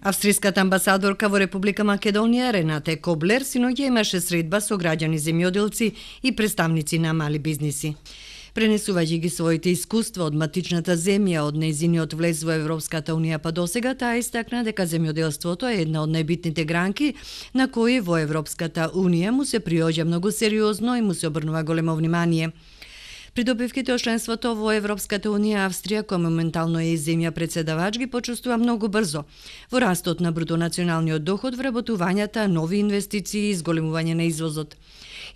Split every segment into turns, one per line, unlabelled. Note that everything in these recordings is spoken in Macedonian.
Австриската амбасадорка во Република Македонија Ренате Коблер синоќа имаше средба со граѓани земјоделци и представници на мали бизниси. Пренесувајќи ги своите искуства од матичната земја од нејзиниот влез во Европската унија па досега, таа истакна дека земјоделството е една од најбитните гранки на кои во Европската унија му се приоѓа многу сериозно и му се обрнува големо внимание. Придобивките од членството во Европската унија, Австрија, која моментално е и земја председавач, ги почувствува многу брзо во растот на брутонационалниот доход, вработувањата, нови инвестиции и зголемување на извозот.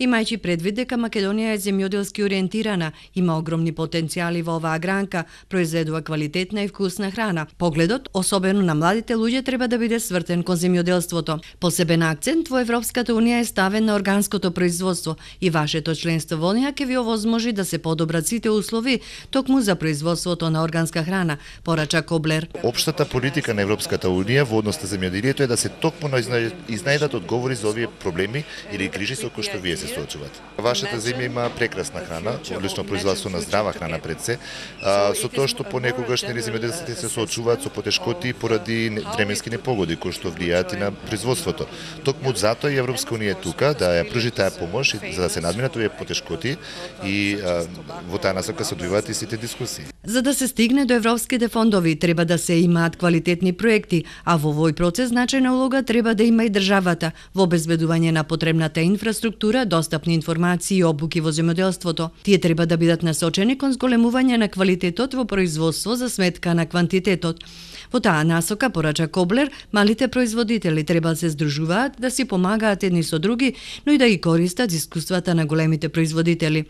Имајќи предвид дека Македонија е земјоделски ориентирана, има огромни потенцијали во оваа гранка, произведува квалитетна и вкусна храна. Погледот, особено на младите луѓе, треба да биде свртен кон земјоделството. Посебен акцент во Европската унија е ставен на органското производство и вашето членство во неа ќе ви овозможи да се подобрат сите услови токму за производството на органска храна, порача Коблер.
Општата политика на Европската унија во однос на земјоделието е да се токму изнајдат одговори за овие проблеми или крижи со кои што вие се соочувате. Вашата земја има прекрасна храна, одлично производство на здрава храна пред се, со тоа што понекогаш земјоделците се соочуваат со потешкоти поради временски непогоди кои што влијаат и на производството. Токму затоа и Европска унија е тука да ја пружи таа помош за да се надминат овие потешкоти и во таа насока се одвиваат и сите дискусии.
За да се стигне до европските фондови, треба да се имаат квалитетни проекти, а во овој процес значајна улога треба да има и државата во обезбедување на потребната инфраструктура, достапни информации и обуки во земјоделството. Тие треба да бидат насочени кон зголемување на квалитетот во производство за сметка на квантитетот. Во таа насока, порача Коблер, малите производители треба да се здружуваат, да си помагаат едни со други, но и да ги користат искуствата на големите производители.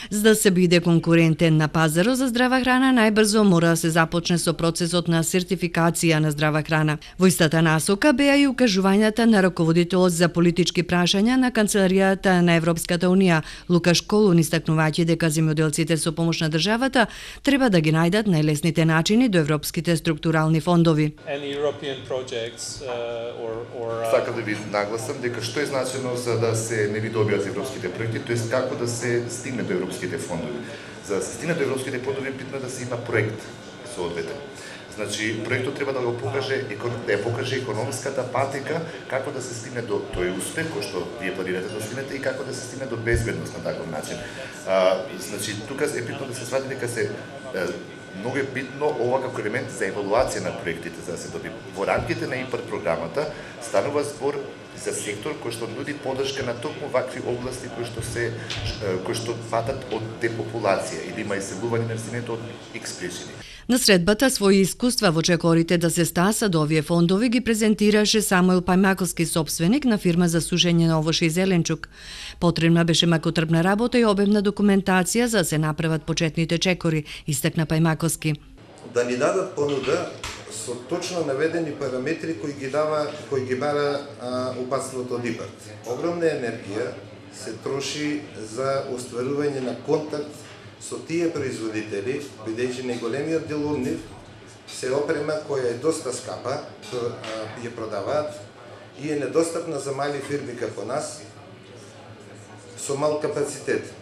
За да се биде конкурентен на пазарот за здрава храна, најбрзо мора да се започне со процесот на сертификација на здрава храна. Во истата насока беа и укажувањата на раководителот за политички прашања на Канцеларијата на Европската унија, Лукаш Колун, истакнувајќи дека земјоделците со помош на државата треба да ги најдат најлесните начини до европските структурални фондови.
Сакам да ви нагласам дека што е значено за да се не ви добијат европските проекти, тоест како да се стигне до европските фондови. За да се стигне до европските фондови е битно да се има проект соодветен. Значи, проектот треба да го покаже, да ја покаже економската патека како да се стигне до тој успех кој што вие планирате да стигнете и како да се стигне до безбедност на таков начин. Значи, тука е битно да се свати дека се многу е битно ова како елемент за евалуација на проектите за да се доби. Во рамките на ИПАР програмата станува збор за сектор кој што нуди поддршка на токму вакви области кои што патат од депопулација или има иселување на населението од X причини.
На средбата своји искуства во чекорите да се стаса до овие фондови ги презентираше Самуил Пајмаковски, собственик на фирма за сушење на овошје и зеленчук. Потребна беше макотрпна работа и обемна документација за да се направат почетните чекори, истакна Пајмаковски.
Да ни дадат понуда со точно наведени параметри кои ги бара опасството од ИПАР. Огромна енергија се троши за остварување на контакт со тие производители, бидејќи најголемиот дел од нив се опрема која е доста скапа, ја продаваат и е недостапна за мали фирми како нас со мал капацитет.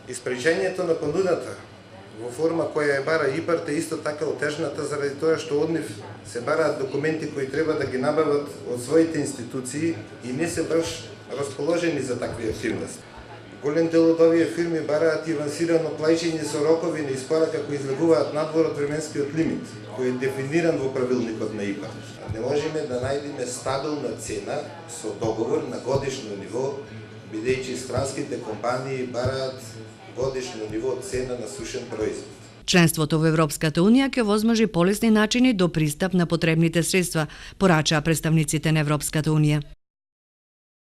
Испречењето на понудата во форма која е бара ИПАР е исто така отежната заради тоа што од нив се бараат документи кои треба да ги набават од своите институции и не се баш расположени за такви активности. Голем дел од овие фирми бараат и авансирано плаќање со рокови на испорака кои излегуваат надвор од временскиот лимит, кој е дефиниран во правилникот на ИПАР. Не можеме да најдеме стабилна цена со договор на годишно ниво, бидејќи странските компании бараат годишно ниво цена на сушен производ.
Членството во Европската унија ќе овозможи полесни начини до пристап на потребните средства, порачаа представниците на Европската унија.